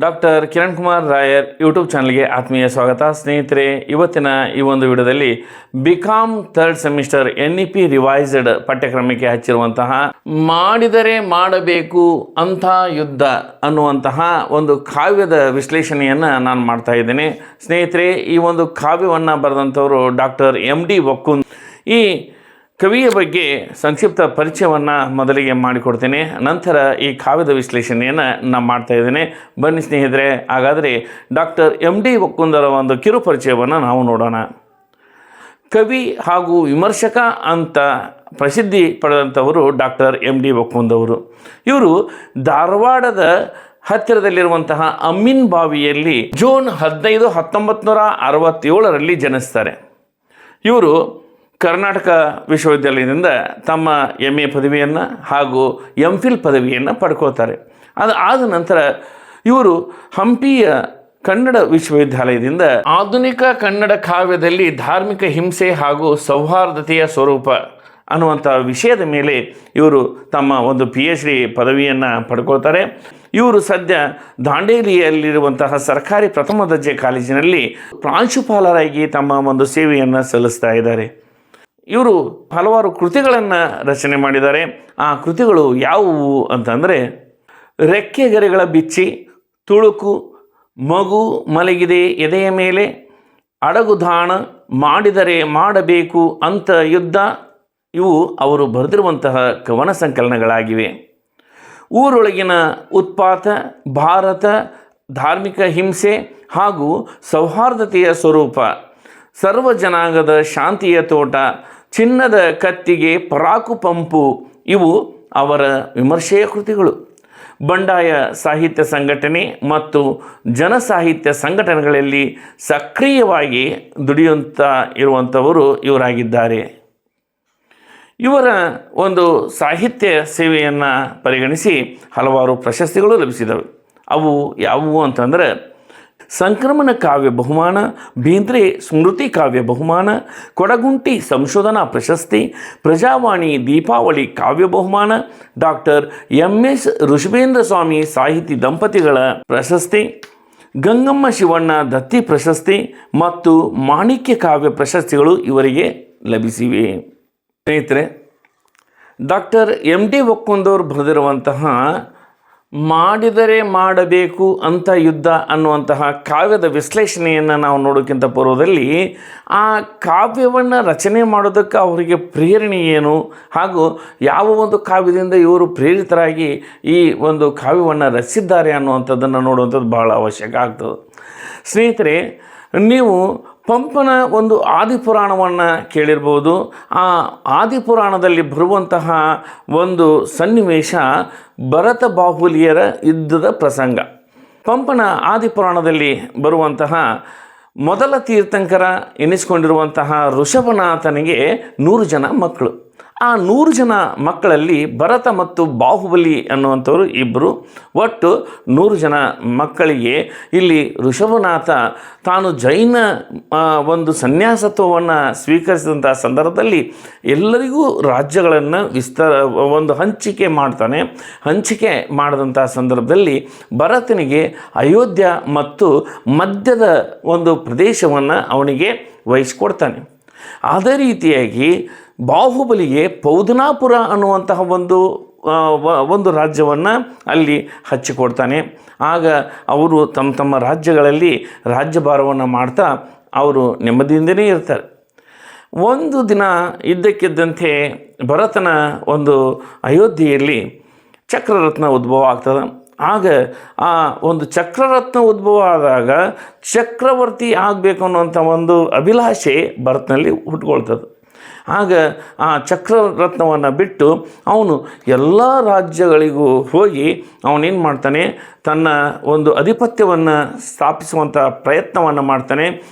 Doctor Kiran Kumar Rayar YouTube ಚಾನಲ್ಗೆ ಆತ್ಮೀಯ ಸ್ವಾಗತ. ಸ್ನೇಹಿತರೆ, ಇವತ್ತಿನ ಈ ಒಂದು ವಿಡಿಯೋದಲ್ಲಿ BCom third semester NEP revised ಪಠ್ಯಕ್ರಮಕ್ಕೆ ಹಚ್ಚಿರುವಂತಹ ಮಾಡಿದರೆ ಮಾಡಬೇಕು ಅಂಥ ಯುದ್ಧ ಅನ್ನುವಂತಹ ಒಂದು ಕಾವ್ಯದ ವಿಶ್ಲೇಷಣೆಯನ್ನು ನಾನು ಮಾಡ್ತಾ ಇದ್ದೇನೆ. ಸ್ನೇಹಿತರೆ, ಈ ಒಂದು ಕಾವ್ಯವನ್ನು ಬರೆದಂಥವರು ಡಾಕ್ಟರ್ MD ವಕ್ಕುಂದ್. ಈ ಕವಿಯ ಬಗ್ಗೆ ಸಂಕ್ಷಿಪ್ತ ಪರಿಚಯವನ್ನು ಮೊದಲಿಗೆ ಮಾಡಿಕೊಡ್ತೇನೆ, ನಂತರ ಈ ಕಾವ್ಯದ ವಿಶ್ಲೇಷಣೆಯನ್ನು ನಾನು ಮಾಡ್ತಾ ಇದ್ದೇನೆ. ಬನ್ನಿ ಸ್ನೇಹಿತರೆ, ಹಾಗಾದರೆ ಡಾಕ್ಟರ್ MD ವಕ್ಕುಂದರ ಒಂದು ಕಿರು ಪರಿಚಯವನ್ನು ನಾವು ನೋಡೋಣ. ಕವಿ ಹಾಗೂ ವಿಮರ್ಶಕ ಅಂತ ಪ್ರಸಿದ್ಧಿ ಪಡೆದಂಥವರು ಡಾಕ್ಟರ್ MD ವಕ್ಕುಂದ್ ಅವರು. ಇವರು ಧಾರವಾಡದ ಹತ್ತಿರದಲ್ಲಿರುವಂತಹ ಅಮ್ಮಿನ್ ಬಾವಿಯಲ್ಲಿ ಜೂನ್ 15, 1967ರಲ್ಲಿ ಜನಿಸ್ತಾರೆ. ಇವರು ಕರ್ನಾಟಕ ವಿಶ್ವವಿದ್ಯಾಲಯದಿಂದ ತಮ್ಮ MA ಪದವಿಯನ್ನು ಹಾಗೂ MPhil ಪದವಿಯನ್ನು ಪಡ್ಕೊಳ್ತಾರೆ. ಆದ ನಂತರ ಇವರು ಹಂಪಿಯ ಕನ್ನಡ ವಿಶ್ವವಿದ್ಯಾಲಯದಿಂದ ಆಧುನಿಕ ಕನ್ನಡ ಕಾವ್ಯದಲ್ಲಿ ಧಾರ್ಮಿಕ ಹಿಂಸೆ ಹಾಗೂ ಸೌಹಾರ್ದತೆಯ ಸ್ವರೂಪ ಅನ್ನುವಂಥ ವಿಷಯದ ಮೇಲೆ ಇವರು ತಮ್ಮ ಒಂದು PhD ಪದವಿಯನ್ನು ಪಡ್ಕೊಳ್ತಾರೆ. ಇವರು ಸದ್ಯ ದಾಂಡೇಲಿಯಲ್ಲಿರುವಂತಹ ಸರ್ಕಾರಿ ಪ್ರಥಮ ದರ್ಜೆ ಕಾಲೇಜಿನಲ್ಲಿ ಪ್ರಾಂಶುಪಾಲರಾಗಿ ತಮ್ಮ ಒಂದು ಸೇವೆಯನ್ನು ಸಲ್ಲಿಸ್ತಾ ಇದ್ದಾರೆ. ಇವರು ಹಲವಾರು ಕೃತಿಗಳನ್ನು ರಚನೆ ಮಾಡಿದ್ದಾರೆ. ಆ ಕೃತಿಗಳು ಯಾವುವು ಅಂತಂದರೆ ರೆಕ್ಕೆಗೆರೆಗಳ ಬಿಚ್ಚಿ, ತುಳುಕು, ಮಗು ಮಲಗಿದೆ ಎದೆಯ ಮೇಲೆ, ಅಡಗುದಾಣ, ಮಾಡಿದರೆ ಮಾಡಬೇಕು ಅಂತ ಯುದ್ಧ. ಇವು ಅವರು ಬರೆದಿರುವಂತಹ ಕವನ ಸಂಕಲನಗಳಾಗಿವೆ. ಊರೊಳಗಿನ ಉತ್ಪಾತ, ಭಾರತ, ಧಾರ್ಮಿಕ ಹಿಂಸೆ ಹಾಗೂ ಸೌಹಾರ್ದತೆಯ ಸ್ವರೂಪ, ಸರ್ವ ಜನಾಂಗದ ಶಾಂತಿಯ ತೋಟ, ಚಿನ್ನದ ಕತ್ತಿಗೆ ಪರಾಕು ಪಂಪು ಇವು ಅವರ ವಿಮರ್ಶೆಯ ಕೃತಿಗಳು. ಬಂಡಾಯ ಸಾಹಿತ್ಯ ಸಂಘಟನೆ ಮತ್ತು ಜನಸಾಹಿತ್ಯ ಸಂಘಟನೆಗಳಲ್ಲಿ ಸಕ್ರಿಯವಾಗಿ ದುಡಿಯುತ್ತಾ ಇರುವಂಥವರು ಇವರಾಗಿದ್ದಾರೆ. ಇವರ ಒಂದು ಸಾಹಿತ್ಯ ಸೇವೆಯನ್ನು ಪರಿಗಣಿಸಿ ಹಲವಾರು ಪ್ರಶಸ್ತಿಗಳು ಲಭಿಸಿದವು. ಅವು ಯಾವುವು ಅಂತಂದರೆ ಸಂಕ್ರಮಣ ಕಾವ್ಯ ಬಹುಮಾನ, ಬೇಂದ್ರೆ ಸ್ಮೃತಿ ಕಾವ್ಯ ಬಹುಮಾನ, ಕೊಡಗುಂಟಿ ಸಂಶೋಧನಾ ಪ್ರಶಸ್ತಿ, ಪ್ರಜಾವಾಣಿ ದೀಪಾವಳಿ ಕಾವ್ಯ ಬಹುಮಾನ, ಡಾಕ್ಟರ್ MS ಋಷಭೇಂದ್ರ ಸ್ವಾಮಿ ಸಾಹಿತಿ ದಂಪತಿಗಳ ಪ್ರಶಸ್ತಿ, ಗಂಗಮ್ಮ ಶಿವಣ್ಣ ದತ್ತಿ ಪ್ರಶಸ್ತಿ ಮತ್ತು ಮಾಣಿಕ್ಯ ಕಾವ್ಯ ಪ್ರಶಸ್ತಿಗಳು ಇವರಿಗೆ ಲಭಿಸಿವೆ. ಸ್ನೇಹಿತರೆ, ಡಾಕ್ಟರ್ MD ವಕ್ಕುಂದ್ ಅವರು ಬರೆದಿರುವಂತಹ ಮಾಡಿದರೆ ಮಾಡಬೇಕು ಅಂತ ಯುದ್ಧ ಅನ್ನುವಂತಹ ಕಾವ್ಯದ ವಿಶ್ಲೇಷಣೆಯನ್ನು ನಾವು ನೋಡೋಕ್ಕಿಂತ ಪೂರ್ವದಲ್ಲಿ ಆ ಕಾವ್ಯವನ್ನು ರಚನೆ ಮಾಡೋದಕ್ಕೆ ಅವರಿಗೆ ಪ್ರೇರಣೆ ಏನು ಹಾಗೂ ಯಾವ ಒಂದು ಕಾವ್ಯದಿಂದ ಇವರು ಪ್ರೇರಿತರಾಗಿ ಈ ಒಂದು ಕಾವ್ಯವನ್ನು ರಚಿಸಿದ್ದಾರೆ ಅನ್ನುವಂಥದ್ದನ್ನು ನೋಡುವಂಥದ್ದು ಬಹಳ ಅವಶ್ಯಕ ಆಗ್ತದೆ. ಸ್ನೇಹಿತರೆ, ನೀವು ಪಂಪನ ಒಂದು ಆದಿಪುರಾಣವನ್ನು ಕೇಳಿರ್ಬೋದು. ಆ ಆದಿಪುರಾಣದಲ್ಲಿ ಬರುವಂತಹ ಒಂದು ಸನ್ನಿವೇಶ ಭರತ ಬಾಹುಲಿಯರ ಯುದ್ಧದ ಪ್ರಸಂಗ. ಪಂಪನ ಆದಿಪುರಾಣದಲ್ಲಿ ಬರುವಂತಹ ಮೊದಲ ತೀರ್ಥಂಕರ ಎನಿಸಿಕೊಂಡಿರುವಂತಹ ಋಷಭನಾಥನಿಗೆ 100 ಜನ ಮಕ್ಕಳು. ಆ 100 ಜನ ಮಕ್ಕಳಲ್ಲಿ ಭರತ ಮತ್ತು ಬಾಹುಬಲಿ ಅನ್ನುವಂಥವರು ಇಬ್ಬರು. ಒಟ್ಟು 100 ಜನ ಮಕ್ಕಳಿಗೆ ಇಲ್ಲಿ ಋಷಭನಾಥ ತಾನು ಜೈನ ಒಂದು ಸನ್ಯಾಸತ್ವವನ್ನು ಸ್ವೀಕರಿಸಿದಂಥ ಸಂದರ್ಭದಲ್ಲಿ ಎಲ್ಲರಿಗೂ ರಾಜ್ಯಗಳನ್ನು ಒಂದು ಹಂಚಿಕೆ ಮಾಡ್ತಾನೆ. ಹಂಚಿಕೆ ಮಾಡಿದಂಥ ಸಂದರ್ಭದಲ್ಲಿ ಭರತನಿಗೆ ಅಯೋಧ್ಯ ಮತ್ತು ಮಧ್ಯದ ಒಂದು ಪ್ರದೇಶವನ್ನು ಅವನಿಗೆ ವಹಿಸಿಕೊಡ್ತಾನೆ. ಅದೇ ರೀತಿಯಾಗಿ ಬಾಹುಬಲಿಗೆ ಪೌದನಾಪುರ ಅನ್ನುವಂತಹ ಒಂದು ರಾಜ್ಯವನ್ನು ಅಲ್ಲಿ ಹಚ್ಚಿಕೊಡ್ತಾನೆ. ಆಗ ಅವರು ತಮ್ಮ ರಾಜ್ಯಗಳಲ್ಲಿ ರಾಜ್ಯಭಾರವನ್ನು ಮಾಡ್ತಾ ಅವರು ನೆಮ್ಮದಿಯಿಂದನೇ ಇರ್ತಾರೆ. ಒಂದು ದಿನ ಇದ್ದಕ್ಕಿದ್ದಂತೆ ಭರತನ ಒಂದು ಅಯೋಧ್ಯೆಯಲ್ಲಿ ಚಕ್ರರತ್ನ ಉದ್ಭವ ಆಗ್ತದೆ. ಆಗ ಆ ಒಂದು ಚಕ್ರರತ್ನ ಉದ್ಭವ ಆದಾಗ ಚಕ್ರವರ್ತಿ ಆಗಬೇಕು ಅನ್ನುವಂಥ ಒಂದು ಅಭಿಲಾಷೆ ಭರತನಲ್ಲಿ ಹುಟ್ಕೊಳ್ತದೆ. ಆಗ ಆ ಚಕ್ರರತ್ನವನ್ನು ಬಿಟ್ಟು ಅವನು ಎಲ್ಲ ರಾಜ್ಯಗಳಿಗೂ ಹೋಗಿ ಅವನೇನು ಮಾಡ್ತಾನೆ, ತನ್ನ ಒಂದು ಅಧಿಪತ್ಯವನ್ನು ಸ್ಥಾಪಿಸುವಂಥ ಪ್ರಯತ್ನವನ್ನು ಮಾಡ್ತಾನೆ.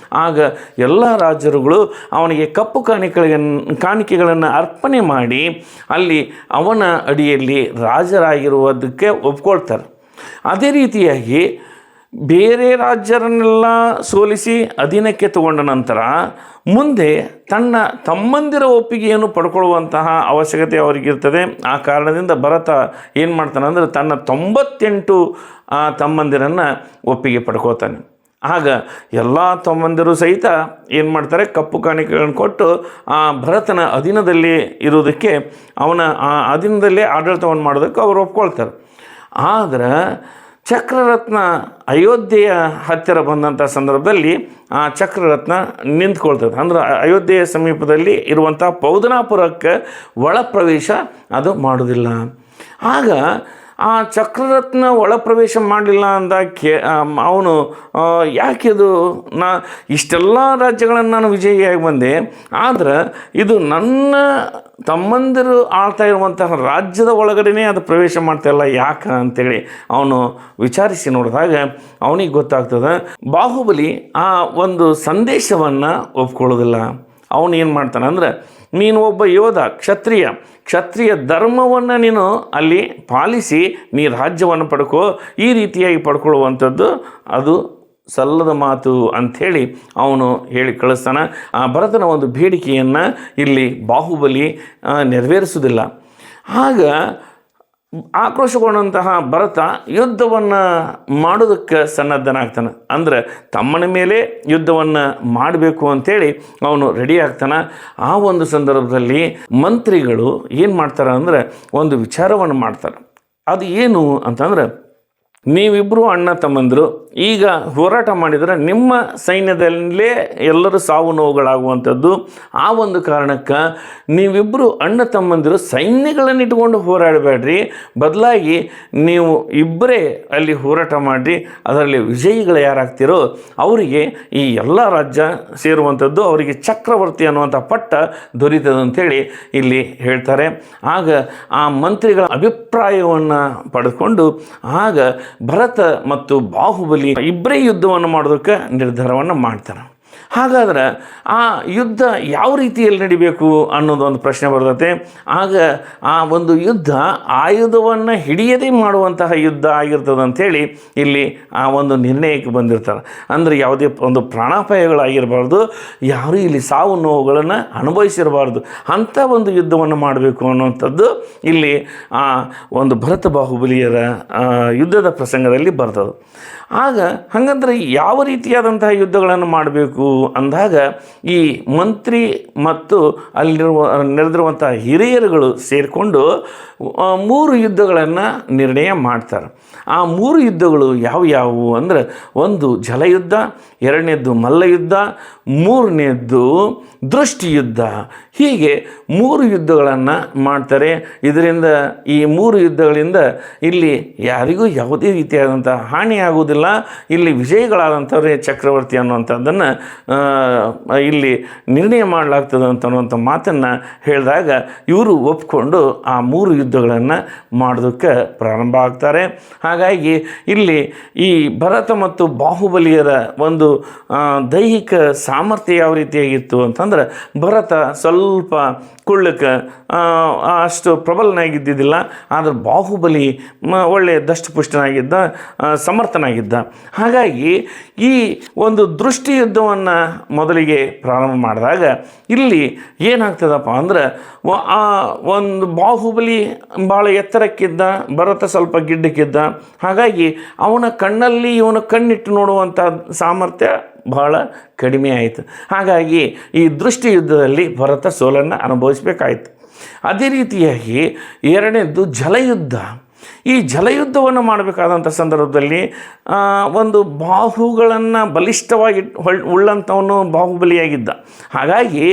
ಆಗ ಎಲ್ಲ ರಾಜರುಗಳು ಅವನಿಗೆ ಕಪ್ಪು ಕಾಣಿಕೆಗಳನ್ನು ಅರ್ಪಣೆ ಮಾಡಿ ಅಲ್ಲಿ ಅವನ ಅಡಿಯಲ್ಲಿ ರಾಜರಾಗಿರುವುದಕ್ಕೆ ಒಪ್ಕೊಳ್ತಾರೆ. ಅದೇ ರೀತಿಯಾಗಿ ಬೇರೆ ರಾಜ್ಯರನ್ನೆಲ್ಲ ಸೋಲಿಸಿ ಅಧೀನಕ್ಕೆ ತಗೊಂಡ ನಂತರ ಮುಂದೆ ತನ್ನ ತಮ್ಮಂದಿರ ಒಪ್ಪಿಗೆಯನ್ನು ಪಡ್ಕೊಳ್ಳುವಂತಹ ಅವಶ್ಯಕತೆ ಅವರಿಗಿರ್ತದೆ. ಆ ಕಾರಣದಿಂದ ಭರತ ಏನು ಮಾಡ್ತಾನೆ ಅಂದರೆ ತನ್ನ 98 ತಮ್ಮಂದಿರನ್ನು ಒಪ್ಪಿಗೆ ಪಡ್ಕೋತಾನೆ. ಆಗ ಎಲ್ಲ ತಮ್ಮಂದಿರು ಸಹಿತ ಏನು ಮಾಡ್ತಾರೆ, ಕಪ್ಪು ಕಾಣಿಕೆಗಳನ್ನು ಕೊಟ್ಟು ಆ ಭರತನ ಅಧೀನದಲ್ಲಿ ಇರೋದಕ್ಕೆ, ಅವನ ಆ ಅಧೀನದಲ್ಲೇ ಆಡಳಿತವನ್ನು ಮಾಡೋದಕ್ಕೆ ಅವರು ಒಪ್ಕೊಳ್ತಾರೆ. ಆದರೆ ಚಕ್ರರತ್ನ ಅಯೋಧ್ಯೆಯ ಹತ್ತಿರ ಬಂದಂಥ ಸಂದರ್ಭದಲ್ಲಿ ಆ ಚಕ್ರರತ್ನ ನಿಂತ್ಕೊಳ್ತದೆ. ಅಂದ್ರೆ ಅಯೋಧ್ಯೆಯ ಸಮೀಪದಲ್ಲಿ ಇರುವಂಥ ಪೌದನಾಪುರಕ್ಕೆ ಒಳ ಪ್ರವೇಶ ಅದು ಮಾಡೋದಿಲ್ಲ. ಆಗ ಆ ಚಕ್ರರತ್ನ ಒಳ ಪ್ರವೇಶ ಮಾಡಲಿಲ್ಲ ಅಂದಾಕೆ ಅವನು ಯಾಕಿದು, ಇಷ್ಟೆಲ್ಲ ರಾಜ್ಯಗಳನ್ನು ನಾನು ವಿಜಯಿಯಾಗಿ ಬಂದೆ, ಆದರೆ ಇದು ನನ್ನ ತಮ್ಮಂದಿರು ಆಳ್ತಾ ಇರುವಂತಹ ರಾಜ್ಯದ ಒಳಗಡೆನೇ ಅದು ಪ್ರವೇಶ ಮಾಡ್ತಾಯಿಲ್ಲ ಯಾಕೆ ಅಂತೇಳಿ ಅವನು ವಿಚಾರಿಸಿ ನೋಡಿದಾಗ ಅವನಿಗೆ ಗೊತ್ತಾಗ್ತದೆ ಬಾಹುಬಲಿ ಆ ಒಂದು ಸಂದೇಶವನ್ನು ಒಪ್ಕೊಳ್ಳೋದಿಲ್ಲ. ಅವನು ಏನು ಮಾಡ್ತಾನೆ ಅಂದರೆ, ನೀನು ಒಬ್ಬ ಯೋಧ, ಕ್ಷತ್ರಿಯ ಧರ್ಮವನ್ನು ನೀನು ಅಲ್ಲಿ ಪಾಲಿಸಿ ನೀ ರಾಜ್ಯವನ್ನು ಪಡ್ಕೋ, ಈ ರೀತಿಯಾಗಿ ಪಡ್ಕೊಳ್ಳುವಂಥದ್ದು ಅದು ಸಲ್ಲದ ಮಾತು ಅಂಥೇಳಿ ಅವನು ಹೇಳಿ ಕಳಿಸ್ತಾನೆ. ಆ ಭರತನ ಒಂದು ಬೇಡಿಕೆಯನ್ನು ಇಲ್ಲಿ ಬಾಹುಬಲಿ ನೆರವೇರಿಸುವುದಿಲ್ಲ. ಆಗ ಆಕ್ರೋಶಗೊಂಡಂತಹ ಭರತ ಯುದ್ಧವನ್ನು ಮಾಡೋದಕ್ಕೆ ಸನ್ನದ್ಧನಾಗ್ತಾನೆ. ಅಂದರೆ ತಮ್ಮನ ಮೇಲೆ ಯುದ್ಧವನ್ನು ಮಾಡಬೇಕು ಅಂಥೇಳಿ ಅವನು ರೆಡಿ ಆಗ್ತಾನೆ. ಆ ಒಂದು ಸಂದರ್ಭದಲ್ಲಿ ಮಂತ್ರಿಗಳು ಏನು ಮಾಡ್ತಾರೆ ಅಂದರೆ ಒಂದು ವಿಚಾರವನ್ನು ಮಾಡ್ತಾರೆ. ಅದು ಏನು ಅಂತಂದರೆ, ನೀವಿಬ್ಬರು ಅಣ್ಣ ತಮ್ಮಂದರು ಈಗ ಹೋರಾಟ ಮಾಡಿದರೆ ನಿಮ್ಮ ಸೈನ್ಯದಲ್ಲೇ ಎಲ್ಲರೂ ಸಾವು ನೋವುಗಳಾಗುವಂಥದ್ದು. ಆ ಒಂದು ಕಾರಣಕ್ಕೆ ನೀವಿಬ್ಬರು ಅಣ್ಣ ತಮ್ಮಂದಿರು ಸೈನ್ಯಗಳನ್ನು ಇಟ್ಕೊಂಡು ಹೋರಾಡಬೇಡ್ರಿ, ಬದಲಾಗಿ ನೀವು ಇಬ್ಬರೇ ಅಲ್ಲಿ ಹೋರಾಟ ಮಾಡಿರಿ. ಅದರಲ್ಲಿ ವಿಜಯಿಗಳು ಯಾರಾಗ್ತಿರೋ ಅವರಿಗೆ ಈ ಎಲ್ಲ ರಾಜ್ಯ ಸೇರುವಂಥದ್ದು, ಅವರಿಗೆ ಚಕ್ರವರ್ತಿ ಅನ್ನುವಂಥ ಪಟ್ಟ ದೊರೀತದೆ ಅಂಥೇಳಿ ಇಲ್ಲಿ ಹೇಳ್ತಾರೆ. ಆಗ ಆ ಮಂತ್ರಿಗಳ ಅಭಿಪ್ರಾಯವನ್ನು ಪಡೆದುಕೊಂಡು ಆಗ ಭರತ ಮತ್ತು ಬಾಹುಬಲಿ ಇಬ್ಬರೇ ಯುದ್ಧವನ್ನು ಮಾಡೋದಕ್ಕೆ ನಿರ್ಧಾರವನ್ನು ಮಾಡ್ತಾನೆ. ಹಾಗಾದ್ರೆ ಆ ಯುದ್ಧ ಯಾವ ರೀತಿಯಲ್ಲಿ ನಡಿಬೇಕು ಅನ್ನೋದೊಂದು ಪ್ರಶ್ನೆ ಬರ್ತದೆ. ಆಗ ಆ ಒಂದು ಯುದ್ಧ ಆಯುಧವನ್ನು ಹಿಡಿಯದೇ ಮಾಡುವಂತಹ ಯುದ್ಧ ಆಗಿರ್ತದೆ ಅಂಥೇಳಿ ಇಲ್ಲಿ ಆ ಒಂದು ನಿರ್ಣಯಕ್ಕೆ ಬಂದಿರ್ತಾರೆ. ಅಂದರೆ ಯಾವುದೇ ಒಂದು ಪ್ರಾಣಾಪಾಯಗಳಾಗಿರಬಾರ್ದು, ಯಾರೂ ಇಲ್ಲಿ ಸಾವು ನೋವುಗಳನ್ನು ಅನುಭವಿಸಿರಬಾರ್ದು, ಅಂಥ ಒಂದು ಯುದ್ಧವನ್ನು ಮಾಡಬೇಕು ಅನ್ನುವಂಥದ್ದು ಇಲ್ಲಿ ಆ ಒಂದು ಭರತ ಬಾಹುಬಲಿಯರ ಯುದ್ಧದ ಪ್ರಸಂಗದಲ್ಲಿ ಬರ್ತದೆ. ಆಗ ಹಾಗಂದ್ರೆ ಯಾವ ರೀತಿಯಾದಂತಹ ಯುದ್ಧಗಳನ್ನು ಮಾಡಬೇಕು ಅಂದಾಗ ಈ ಮಂತ್ರಿ ಮತ್ತು ಅಲ್ಲಿರುವ ನೆರೆದಿರುವಂಥ ಹಿರಿಯರುಗಳು ಸೇರಿಕೊಂಡು 3 ಯುದ್ಧಗಳನ್ನು ನಿರ್ಣಯ ಮಾಡ್ತಾರೆ. ಆ 3 ಯುದ್ಧಗಳು ಯಾವುವು ಅಂದರೆ, ಒಂದು ಜಲಯುದ್ಧ, 2ನೇದ್ದು ಮಲ್ಲಯುದ್ಧ, 3ನೇದ್ದು ದೃಷ್ಟಿಯುದ್ಧ. ಹೀಗೆ 3 ಯುದ್ಧಗಳನ್ನು ಮಾಡ್ತಾರೆ. ಇದರಿಂದ ಈ 3 ಯುದ್ಧಗಳಿಂದ ಇಲ್ಲಿ ಯಾರಿಗೂ ಯಾವುದೇ ರೀತಿಯಾದಂಥ ಹಾನಿಯಾಗುವುದಿಲ್ಲ. ಇಲ್ಲಿ ವಿಜಯಿಗಳಾದಂಥವ್ರೆ ಚಕ್ರವರ್ತಿ ಅನ್ನುವಂಥದ್ದನ್ನು ಇಲ್ಲಿ ನಿರ್ಣಯ ಮಾಡಲಾಗ್ತದೆ ಅನ್ನುವಂಥ ಮಾತನ್ನು ಹೇಳಿದಾಗ ಇವರು ಒಪ್ಕೊಂಡು ಆ 3 ಯುದ್ಧಗಳನ್ನು ಮಾಡೋದಕ್ಕೆ ಪ್ರಾರಂಭ ಆಗ್ತಾರೆ. ಹಾಗಾಗಿ ಇಲ್ಲಿ ಈ ಭರತ ಮತ್ತು ಬಾಹುಬಲಿಯರ ಒಂದು ದೈಹಿಕ ಸಾಮರ್ಥ್ಯ ಯಾವ ರೀತಿಯಾಗಿತ್ತು ಅಂತಂದ್ರೆ, ಭರತ ಸ್ವಲ್ಪ ಕುಳ್ಳಕ್ಕೆ ಅಷ್ಟು ಪ್ರಬಲನಾಗಿದ್ದಿದ್ದಿಲ್ಲ, ಆದರೆ ಬಾಹುಬಲಿ ಒಳ್ಳೆಯ ದಷ್ಟಪುಷ್ಟನಾಗಿದ್ದ, ಸಮರ್ಥನಾಗಿದ್ದ. ಹಾಗಾಗಿ ಈ ಒಂದು ದೃಷ್ಟಿ ಯುದ್ಧವನ್ನು ಮೊದಲಿಗೆ ಪ್ರಾರಂಭ ಮಾಡಿದಾಗ ಇಲ್ಲಿ ಏನಾಗ್ತದಪ್ಪ ಅಂದ್ರೆ, ಆ ಒಂದು ಬಾಹುಬಲಿ ಭಾಳ ಎತ್ತರಕ್ಕಿದ್ದ, ಭರತ ಸ್ವಲ್ಪ ಗಿಡ್ಡಕ್ಕಿದ್ದ. ಹಾಗಾಗಿ ಅವನ ಕಣ್ಣಲ್ಲಿ ಇವನ ಕಣ್ಣಿಟ್ಟು ನೋಡುವಂಥ ಸಾಮರ್ಥ್ಯ ಬಹಳ ಕಡಿಮೆ ಆಯಿತು. ಹಾಗಾಗಿ ಈ ದೃಷ್ಟಿ ಯುದ್ಧದಲ್ಲಿ ಭರತ ಸೋಲನ್ನು ಅನುಭವಿಸಬೇಕಾಯಿತು. ಅದೇ ರೀತಿಯಾಗಿ 2ನೇದ್ದು ಜಲಯುದ್ಧ. ಈ ಜಲಯುದ್ಧವನ್ನು ಮಾಡಬೇಕಾದಂಥ ಸಂದರ್ಭದಲ್ಲಿ ಒಂದು ಬಾಹುಗಳನ್ನು ಬಲಿಷ್ಠವಾಗಿ ಉಳ್ಳಂಥವನು ಬಾಹುಬಲಿಯಾಗಿದ್ದ. ಹಾಗಾಗಿ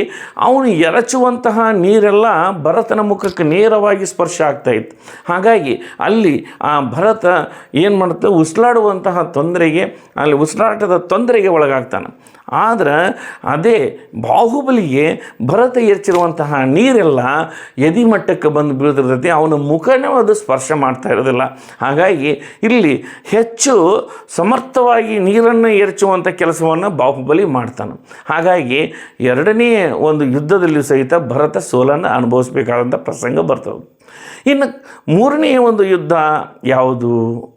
ಅವನು ಎರಚುವಂತಹ ನೀರೆಲ್ಲ ಭರತನ ಮುಖಕ್ಕೆ ನೇರವಾಗಿ ಸ್ಪರ್ಶ ಆಗ್ತಾಯಿತ್ತು. ಹಾಗಾಗಿ ಅಲ್ಲಿ ಆ ಭರತ ಏನು ಮಾಡುತ್ತೆ, ಉಸಿರಾಡುವಂತಹ ತೊಂದರೆಗೆ, ಅಲ್ಲಿ ಉಸಿರಾಟದ ತೊಂದರೆಗೆ ಒಳಗಾಗ್ತಾನೆ. ಆದರೆ ಅದೇ ಬಾಹುಬಲಿಗೆ ಭರತ ಎರಚಿರುವಂತಹ ನೀರೆಲ್ಲ ಎದಿ ಮಟ್ಟಕ್ಕೆ ಬಂದು ಬೀಳ್ತಿರ್ತೈತಿ, ಅವನ ಮುಖನೇ ಅದು ಸ್ಪರ್ಶ ಮಾಡ್ತಾ ಇರೋದಿಲ್ಲ. ಹಾಗಾಗಿ ಇಲ್ಲಿ ಹೆಚ್ಚು ಸಮರ್ಥವಾಗಿ ನೀರನ್ನು ಎರಚುವಂಥ ಕೆಲಸವನ್ನು ಬಾಹುಬಲಿ ಮಾಡ್ತಾನೆ. ಹಾಗಾಗಿ 2ನೇ ಒಂದು ಯುದ್ಧದಲ್ಲಿ ಸಹಿತ ಭರತ ಸೋಲನ್ನು ಅನುಭವಿಸಬೇಕಾದಂಥ ಪ್ರಸಂಗ ಬರ್ತದೆ. ಇನ್ನು 3ನೇ ಒಂದು ಯುದ್ಧ ಯಾವುದು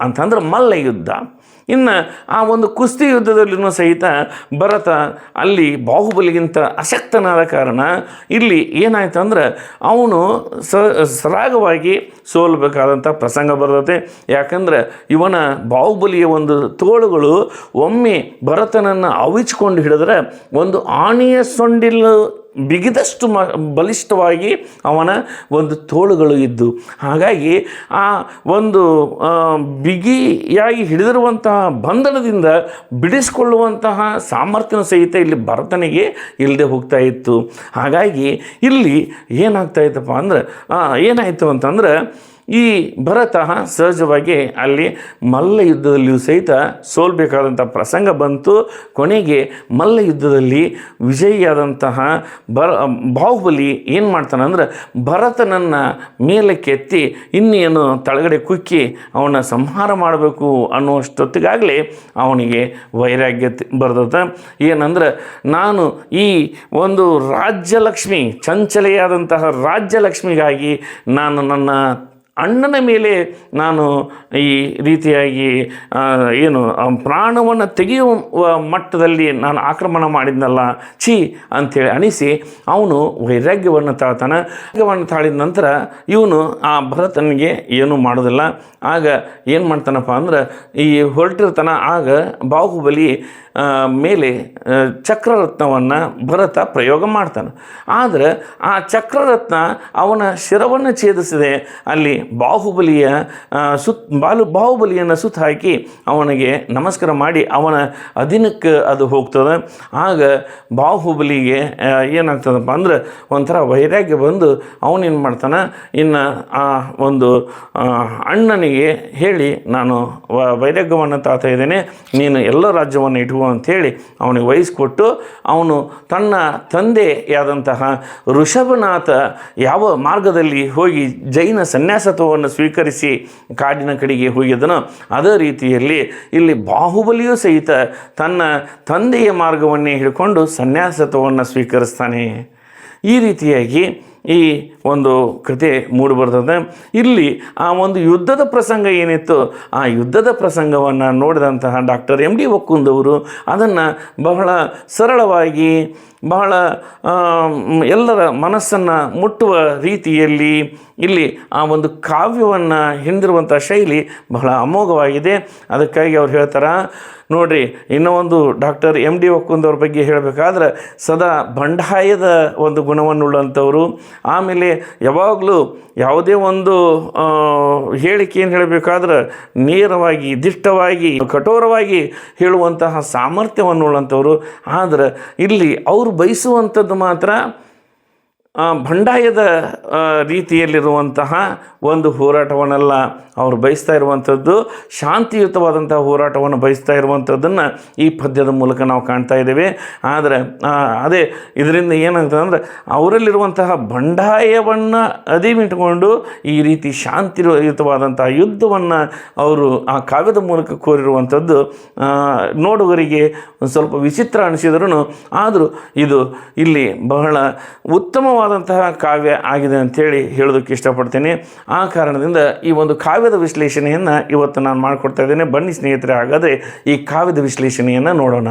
ಅಂತಂದ್ರೆ ಮಲ್ಲ ಯುದ್ಧ. ಇನ್ನು ಆ ಒಂದು ಕುಸ್ತಿ ಯುದ್ಧದಲ್ಲಿನೂ ಸಹಿತ ಭರತ ಅಲ್ಲಿ ಬಾಹುಬಲಿಗಿಂತ ಅಶಕ್ತನಾದ ಕಾರಣ ಇಲ್ಲಿ ಏನಾಯ್ತು ಅಂದ್ರೆ ಅವನು ಸರಾಗವಾಗಿ ಸೋಲ್ಬೇಕಾದಂಥ ಪ್ರಸಂಗ ಬರ್ತದೆ. ಯಾಕಂದ್ರೆ ಇವನ ಬಾಹುಬಲಿಯ ಒಂದು ತೋಳುಗಳು ಒಮ್ಮೆ ಭರತನನ್ನು ಅವಿಚ್ಕೊಂಡು ಹಿಡಿದ್ರೆ ಒಂದು ಆನೆಯ ಸೊಂಡಿಲು ಬಿಗಿದಷ್ಟು ಬಲಿಷ್ಠವಾಗಿ ಅವನ ಒಂದು ತೋಳುಗಳು ಇದ್ದು, ಹಾಗಾಗಿ ಆ ಒಂದು ಬಿಗಿಯಾಗಿ ಹಿಡಿದಿರುವಂತಹ ಬಂಧನದಿಂದ ಬಿಡಿಸಿಕೊಳ್ಳುವಂತಹ ಸಾಮರ್ಥ್ಯ ಸಹಿತ ಇಲ್ಲಿ ಭರತನಿಗೆ ಇಲ್ಲದೆ ಹೋಗ್ತಾ ಇತ್ತು. ಹಾಗಾಗಿ ಇಲ್ಲಿ ಏನಾಗ್ತಾ ಇತ್ತಪ್ಪ ಅಂದ್ರೆ ಏನಾಯಿತು ಅಂತಂದ್ರೆ ಈ ಭರತ ಸಹಜವಾಗಿ ಅಲ್ಲಿ ಮಲ್ಲ ಯುದ್ಧದಲ್ಲಿಯೂ ಸಹಿತ ಸೋಲ್ಬೇಕಾದಂಥ ಪ್ರಸಂಗ ಬಂತು. ಕೊನೆಗೆ ಮಲ್ಲ ಯುದ್ಧದಲ್ಲಿ ವಿಜಯಿಯಾದಂತಹ ಬಾಹುಬಲಿ ಏನು ಮಾಡ್ತಾನಂದ್ರೆ ಭರತನನ್ನು ಮೇಲಕ್ಕೆತ್ತಿ ಇನ್ನೇನು ತಳಗಡೆ ಕುಕ್ಕಿ ಅವನ ಸಂಹಾರ ಮಾಡಬೇಕು ಅನ್ನುವಷ್ಟೊತ್ತಿಗಾಗಲೇ ಅವನಿಗೆ ವೈರಾಗ್ಯ ಬರ್ತದೆ. ಏನಂದ್ರೆ ನಾನು ಈ ಒಂದು ರಾಜ್ಯಲಕ್ಷ್ಮಿ ಚಂಚಲೆಯಾದಂತಹ ರಾಜ್ಯಲಕ್ಷ್ಮಿಗಾಗಿ ನಾನು ನನ್ನ ಅಣ್ಣನ ಮೇಲೆ ನಾನು ಈ ರೀತಿಯಾಗಿ ಏನು ಪ್ರಾಣವನ್ನು ತೆಗೆಯುವ ಮಟ್ಟದಲ್ಲಿ ನಾನು ಆಕ್ರಮಣ ಮಾಡಿದ್ನಲ್ಲ, ಛೀ ಅಂಥೇಳಿ ಅನಿಸಿ ಅವನು ವೈರಾಗ್ಯವನ್ನು ತಾಳ್ತಾನೆ. ವೈರಾಗ್ಯವನ್ನು ತಾಳಿದ ನಂತರ ಇವನು ಆ ಭರತನಿಗೆ ಏನೂ ಮಾಡೋದಿಲ್ಲ. ಆಗ ಏನು ಮಾಡ್ತಾನಪ್ಪ ಅಂದ್ರೆ ಈ ಹೊರಟಿರ್ತಾನ. ಆಗ ಬಾಹುಬಲಿ ಮೇಲೆ ಚಕ್ರರತ್ನವನ್ನು ಭರತ ಪ್ರಯೋಗ ಮಾಡ್ತಾನೆ. ಆದರೆ ಆ ಚಕ್ರರತ್ನ ಅವನ ಶಿರವನ್ನು ಛೇದಿಸಿದೆ. ಅಲ್ಲಿ ಬಾಹುಬಲಿಯ ಬಾಹುಬಲಿಯನ್ನು ಸುತ್ತ ಹಾಕಿ ಅವನಿಗೆ ನಮಸ್ಕಾರ ಮಾಡಿ ಅವನ ಅಧೀನಕ್ಕೆ ಅದು ಹೋಗ್ತದೆ. ಆಗ ಬಾಹುಬಲಿಗೆ ಏನಾಗ್ತದಪ್ಪ ಅಂದ್ರೆ ಒಂಥರ ವೈರಾಗ್ಯ ಬಂದು ಅವನೇನು ಮಾಡ್ತಾನೆ, ಇನ್ನು ಆ ಒಂದು ಅಣ್ಣನಿಗೆ ಹೇಳಿ ನಾನು ವೈರಾಗ್ಯವನ್ನು ತಾಳ್ತಾ ಇದ್ದೇನೆ, ನೀನು ಎಲ್ಲ ರಾಜ್ಯವನ್ನು ಇಟ್ಕೋ ಅಂಥೇಳಿ ಅವನಿಗೆ ವಹಿಸ್ಕೊಟ್ಟು ಅವನು ತನ್ನ ತಂದೆಯಾದಂತಹ ಋಷಭನಾಥ ಯಾವ ಮಾರ್ಗದಲ್ಲಿ ಹೋಗಿ ಜೈನ ಸನ್ಯಾಸತ್ವವನ್ನು ಸ್ವೀಕರಿಸಿ ಕಾಡಿನ ಕಡೆಗೆ ಹೋಗಿದ್ದನೋ ಅದೇ ರೀತಿಯಲ್ಲಿ ಇಲ್ಲಿ ಬಾಹುಬಲಿಯೂ ಸಹಿತ ತನ್ನ ತಂದೆಯ ಮಾರ್ಗವನ್ನೇ ಹಿಡ್ಕೊಂಡು ಸನ್ಯಾಸತ್ವವನ್ನು ಸ್ವೀಕರಿಸ್ತಾನೆ. ಈ ರೀತಿಯಾಗಿ ಈ ಒಂದು ಕತೆ ಮೂಡಿಬರ್ತದೆ. ಇಲ್ಲಿ ಆ ಒಂದು ಯುದ್ಧದ ಪ್ರಸಂಗ ಏನಿತ್ತು, ಆ ಯುದ್ಧದ ಪ್ರಸಂಗವನ್ನು ನೋಡಿದಂತಹ ಡಾಕ್ಟರ್ ಎಂ ಡಿ ಒಕ್ಕುಂದವರು ಅದನ್ನು ಬಹಳ ಸರಳವಾಗಿ ಬಹಳ ಎಲ್ಲರ ಮನಸ್ಸನ್ನು ಮುಟ್ಟುವ ರೀತಿಯಲ್ಲಿ ಇಲ್ಲಿ ಆ ಒಂದು ಕಾವ್ಯವನ್ನು ಹಿಂದಿರುವಂಥ ಶೈಲಿ ಬಹಳ ಅಮೋಘವಾಗಿದೆ. ಅದಕ್ಕಾಗಿ ಅವ್ರು ಹೇಳ್ತಾರೆ ನೋಡ್ರಿ, ಇನ್ನೂ ಒಂದು ಡಾಕ್ಟರ್ ಎಂ ಡಿ ಒಕ್ಕುಂದವ್ರ ಬಗ್ಗೆ ಹೇಳಬೇಕಾದ್ರೆ ಸದಾ ಬಂಡಾಯದ ಒಂದು ಗುಣವನ್ನುಳ್ಳಂಥವರು. ಆಮೇಲೆ ಯಾವಾಗಲೂ ಯಾವುದೇ ಒಂದು ಹೇಳಿಕೆ ಏನು ಹೇಳಬೇಕಾದ್ರೆ ನೇರವಾಗಿ ದಿಟ್ಟವಾಗಿ ಕಠೋರವಾಗಿ ಹೇಳುವಂತಹ ಸಾಮರ್ಥ್ಯವನ್ನುಳ್ಳಂಥವರು. ಆದರೆ ಇಲ್ಲಿ ಅವರು ಬಯಸುವಂಥದ್ದು ಮಾತ್ರ ಬಂಡಾಯದ ರೀತಿಯಲ್ಲಿರುವಂತಹ ಒಂದು ಹೋರಾಟವನ್ನೆಲ್ಲ ಅವರು ಬಯಸ್ತಾ ಇರುವಂಥದ್ದು, ಶಾಂತಿಯುತವಾದಂತಹ ಹೋರಾಟವನ್ನು ಬಯಸ್ತಾ ಇರುವಂಥದ್ದನ್ನು ಈ ಪದ್ಯದ ಮೂಲಕ ನಾವು ಕಾಣ್ತಾ ಇದ್ದೇವೆ. ಆದರೆ ಅದೇ ಇದರಿಂದ ಏನಾಗ್ತದೆ ಅಂದರೆ ಅವರಲ್ಲಿರುವಂತಹ ಬಂಡಾಯವನ್ನು ಅದಿಮಿಟ್ಟುಕೊಂಡು ಈ ರೀತಿ ಶಾಂತಿಯುತವಾದಂತಹ ಯುದ್ಧವನ್ನು ಅವರು ಆ ಕಾವ್ಯದ ಮೂಲಕ ಕೋರಿರುವಂಥದ್ದು ನೋಡುಗರಿಗೆ ಒಂದು ಸ್ವಲ್ಪ ವಿಚಿತ್ರ ಅನಿಸಿದ್ರೂ ಆದರೂ ಇದು ಇಲ್ಲಿ ಬಹಳ ಉತ್ತಮವಾದಂತಹ ಕಾವ್ಯ ಆಗಿದೆ ಅಂಥೇಳಿ ಹೇಳೋದಕ್ಕೆ ಇಷ್ಟಪಡ್ತೀನಿ. ಆ ಕಾರಣದಿಂದ ಈ ಒಂದು ಕಾವ್ಯದ ವಿಶ್ಲೇಷಣೆಯನ್ನು ಇವತ್ತು ನಾನು ಮಾಡಿಕೊಡ್ತಾ ಇದ್ದೇನೆ. ಬನ್ನಿ ಸ್ನೇಹಿತರೆ, ಹಾಗಾದರೆ ಈ ಕಾವ್ಯದ ವಿಶ್ಲೇಷಣೆಯನ್ನು ನೋಡೋಣ.